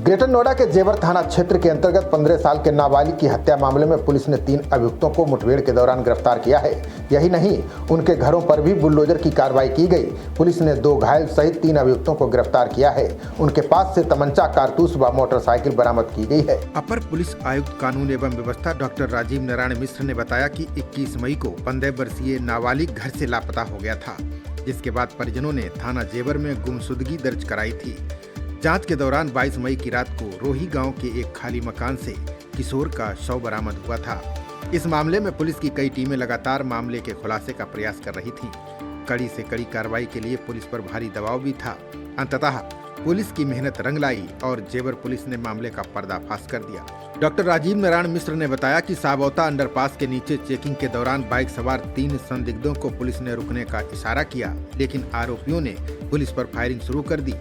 Greater Noida के जेवर थाना क्षेत्र के अंतर्गत 15 साल के नाबालिग की हत्या मामले में पुलिस ने 3 अभियुक्तों को मुठभेड़ के दौरान गिरफ्तार किया है। यही नहीं, उनके घरों पर भी बुलडोजर की कार्रवाई की गई। पुलिस ने 2 घायल सहित 3 अभियुक्तों को गिरफ्तार किया है। उनके पास से तमंचा, कारतूस व मोटरसाइकिल बरामद की गई है। अपर पुलिस आयुक्त कानून एवं व्यवस्था डॉक्टर राजीव नारायण मिश्र ने बताया कि 21 मई को 15 वर्षीय नाबालिग घर से लापता हो गया था, जिसके बाद परिजनों ने थाना जेवर में गुमशुदगी दर्ज कराई थी। जांच के दौरान 22 मई की रात को रोही गांव के एक खाली मकान से किशोर का शव बरामद हुआ था। इस मामले में पुलिस की कई टीमें लगातार मामले के खुलासे का प्रयास कर रही थीं। कड़ी से कड़ी कार्रवाई के लिए पुलिस पर भारी दबाव भी था। अंततः पुलिस की मेहनत रंग लाई और जेवर पुलिस ने मामले का पर्दाफाश कर दिया। डॉक्टर राजीव नारायण मिश्र ने बताया कि साबौता अंडरपास के नीचे चेकिंग के दौरान बाइक सवार 3 संदिग्धों को पुलिस ने रुकने का इशारा किया, लेकिन आरोपियों ने पुलिस पर फायरिंग शुरू कर दी।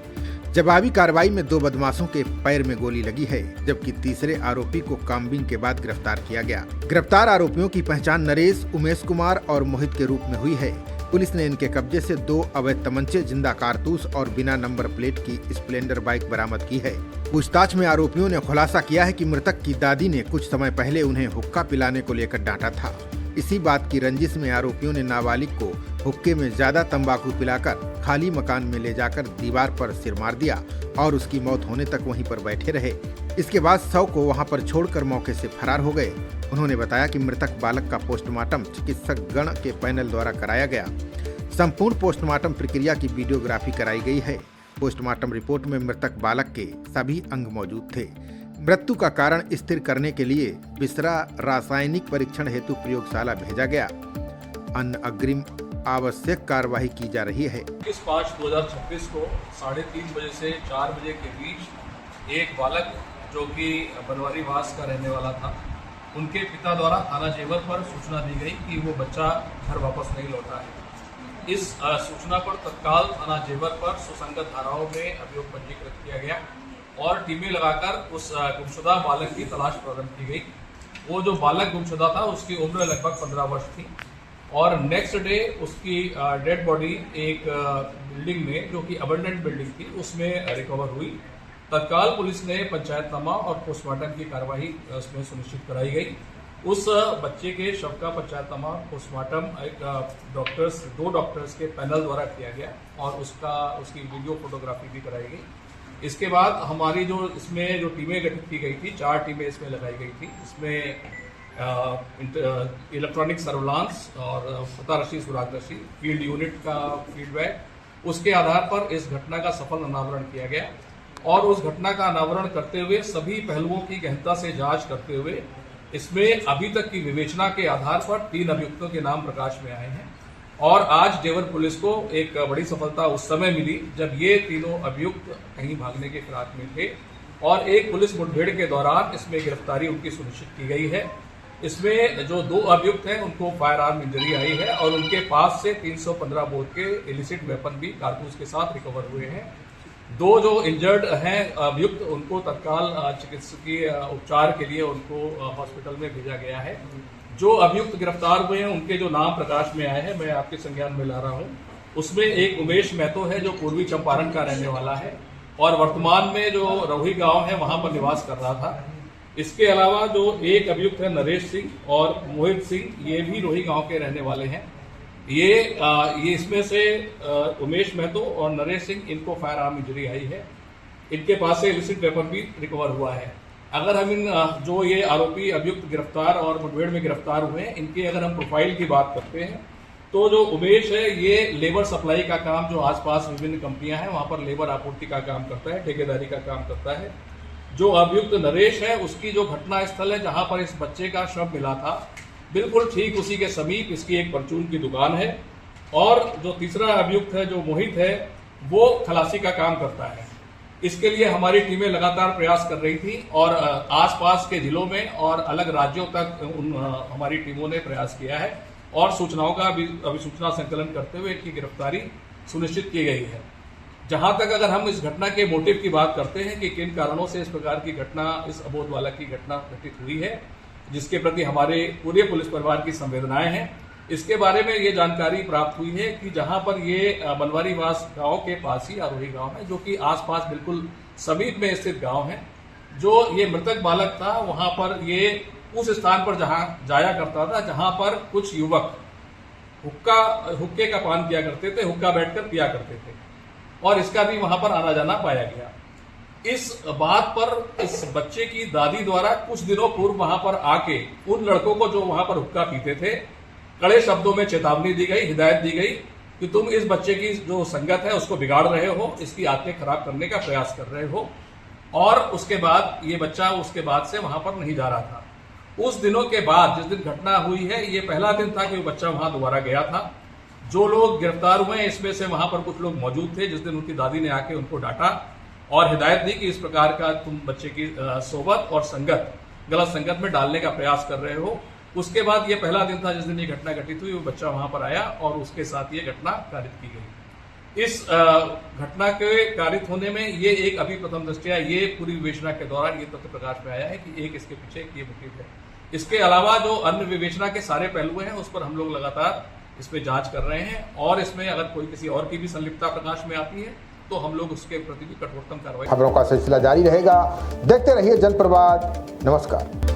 जवाबी कार्रवाई में 2 बदमाशों के पैर में गोली लगी है, जबकि तीसरे आरोपी को काम्बिंग के बाद गिरफ्तार किया गया। गिरफ्तार आरोपियों की पहचान नरेश, उमेश कुमार और मोहित के रूप में हुई है। पुलिस ने इनके कब्जे से 2 अवैध तमंचे, जिंदा कारतूस और बिना नंबर प्लेट की स्प्लेंडर बाइक बरामद की है। पूछताछ में आरोपियों ने खुलासा किया है कि मृतक की दादी ने कुछ समय पहले उन्हें हुक्का पिलाने को लेकर डांटा था। इसी बात की रंजिश में आरोपियों ने नाबालिग को हुक्के में ज्यादा तंबाकू पिलाकर खाली मकान में ले जाकर दीवार पर सिर मार दिया और उसकी मौत होने तक वहीं पर बैठे रहे। इसके बाद शव को वहां पर छोड़कर मौके से फरार हो गए। उन्होंने बताया कि मृतक बालक का पोस्टमार्टम चिकित्सक गण के पैनल द्वारा कराया गया। संपूर्ण पोस्टमार्टम प्रक्रिया की वीडियोग्राफी कराई गई है। पोस्टमार्टम रिपोर्ट में मृतक बालक के सभी अंग मौजूद थे। मृत्यु का कारण स्थिर करने के लिए बिसरा रासायनिक परीक्षण हेतु प्रयोगशाला भेजा गया। अन्य अग्रिम आवश्यक कार्यवाही की जा रही है। 21/5/2026 को 3:30 बजे से 4 बजे के बीच एक बालक जो कि बनवारी वास का रहने वाला था, उनके पिता द्वारा थाना जेवर पर सूचना दी गई कि वो बच्चा घर वापस नहीं लौटा है। इस सूचना पर तत्काल थाना जेवर पर सुसंगत धाराओं में अभियोग पंजीकृत किया गया और टीमें लगाकर उस गुमशुदा बालक की तलाश प्रारंभ की गई। वो जो बालक गुमशुदा था उसकी उम्र लगभग 15 वर्ष थी और नेक्स्ट डे उसकी डेड बॉडी एक बिल्डिंग में, जो कि अबंडेंट बिल्डिंग थी, उसमें रिकवर हुई। तत्काल पुलिस ने पंचायतनामा और पोस्टमार्टम की कार्रवाई उसमें सुनिश्चित कराई गई। उस बच्चे के शव का पंचायतनामा, पोस्टमार्टम एक 2 डॉक्टर्स के पैनल द्वारा किया गया और उसकी वीडियो फोटोग्राफी भी कराई गई। इसके बाद हमारी जो इसमें जो टीमें गठित की गई थी, 4 टीमें इसमें लगाई गई थी। इसमें इलेक्ट्रॉनिक सर्विलांस और पतारशी, सुरागदर्शी, फील्ड यूनिट का फीडबैक, उसके आधार पर इस घटना का सफल अनावरण किया गया और उस घटना का अनावरण करते हुए सभी पहलुओं की गहनता से जांच करते हुए इसमें अभी तक की विवेचना के आधार पर 3 अभियुक्तों के नाम प्रकाश में आए हैं। और आज जेवर पुलिस को एक बड़ी सफलता उस समय मिली जब ये तीनों अभियुक्त कहीं भागने के फिराक में थे और एक पुलिस मुठभेड़ के दौरान इसमें गिरफ्तारी उनकी सुनिश्चित की गई है। इसमें जो 2 अभियुक्त हैं उनको फायर आर्म इंजरी आई है और उनके पास से 315 बोर के इलिसिट वेपन भी कारतूस के साथ रिकवर हुए हैं। 2 जो इंजर्ड हैं अभियुक्त, उनको तत्काल चिकित्सकीय उपचार के लिए उनको हॉस्पिटल में भेजा गया है। जो अभियुक्त गिरफ्तार हुए हैं उनके जो नाम प्रकाश में आए हैं, मैं आपके संज्ञान में ला रहा हूं। उसमें एक उमेश महतो है जो पूर्वी चंपारण का रहने वाला है और वर्तमान में जो रोही गांव है वहां पर निवास कर रहा था। इसके अलावा जो एक अभियुक्त है नरेश सिंह और मोहित सिंह, ये भी रोही गांव के रहने वाले हैं। ये इसमें से उमेश महतो और नरेश सिंह, इनको फायर आर्म इंजरी आई है। इनके पास से इलिसिट वेपन भी रिकवर हुआ है। अगर हम इन जो ये आरोपी अभियुक्त गिरफ्तार और मुठभेड़ में गिरफ्तार हुए हैं, इनके अगर हम प्रोफाइल की बात करते हैं तो जो उमेश है ये लेबर सप्लाई का काम, जो आसपास विभिन्न कंपनियां हैं वहां पर लेबर आपूर्ति का काम करता है, ठेकेदारी का काम करता है। जो अभियुक्त नरेश है उसकी जो घटना स्थल है जहां पर इस बच्चे का शव मिला था, बिल्कुल ठीक उसी के समीप इसकी एक परचून की दुकान है। और जो तीसरा अभियुक्त है जो मोहित है, वो खलासी का काम करता है। इसके लिए हमारी टीमें लगातार प्रयास कर रही थी और आसपास के जिलों में और अलग राज्यों तक हमारी टीमों ने प्रयास किया है और सूचनाओं का अभिसूचना संकलन करते हुए इनकी गिरफ्तारी सुनिश्चित की गई है। जहां तक अगर हम इस घटना के मोटिव की बात करते हैं कि किन कारणों से इस प्रकार की घटना, इस अबोध बालक की घटना घटित हुई है, जिसके प्रति हमारे पूरे पुलिस परिवार की संवेदनाएं हैं, इसके बारे में ये जानकारी प्राप्त हुई है कि जहां पर ये बनवारी वास गांव के पास ही आरोही गांव है, जो कि आसपास बिल्कुल समीप में स्थित गांव है, जो ये मृतक बालक था वहां पर ये उस स्थान पर जहां जाया करता था जहां पर कुछ युवक हुक्के का पान किया करते थे, हुक्का बैठकर पिया करते थे और इसका भी वहां पर आना जाना पाया गया। इस बात पर इस बच्चे की दादी द्वारा कुछ दिनों पूर्व वहां पर आके उन लड़कों को जो वहां पर हुक्का पीते थे कड़े शब्दों में चेतावनी दी गई, हिदायत दी गई कि तुम इस बच्चे की जो संगत है उसको बिगाड़ रहे हो, इसकी आदतें खराब करने का प्रयास कर रहे हो। और उसके बाद ये बच्चा उसके बाद से वहां पर नहीं जा रहा था। उस दिनों के बाद जिस दिन घटना हुई है ये पहला दिन था कि वो बच्चा वहां दोबारा गया था। जो लोग गिरफ्तार हुए इसमें से वहां पर कुछ लोग मौजूद थे जिस दिन उनकी दादी ने आके उनको डांटा और हिदायत दी कि इस प्रकार का तुम बच्चे की सोबत और संगत गलत संगत में डालने का प्रयास कर रहे हो। उसके बाद ये पहला दिन था जिस दिन ये घटना घटित हुई, वो बच्चा वहां पर आया और उसके साथ ये घटना कारित की गई। इस घटना के कारित होने में ये एक अभी प्रथम दृष्टया ये पूरी विवेचना के दौरान ये तथ्य प्रकाश में आया है कि एक इसके पीछे ये मोटिव है। इसके अलावा जो अन्य विवेचना के सारे पहलू हैं उस पर हम लोग लगातार इस पे जांच कर रहे हैं और इसमें अगर कोई किसी और की भी संलिप्तता प्रकाश में आती है तो हम लोग उसके प्रति भी कठोरतम कार्रवाई। खबरों का सिलसिला जारी रहेगा, देखते रहिए जनप्रवाद। नमस्कार।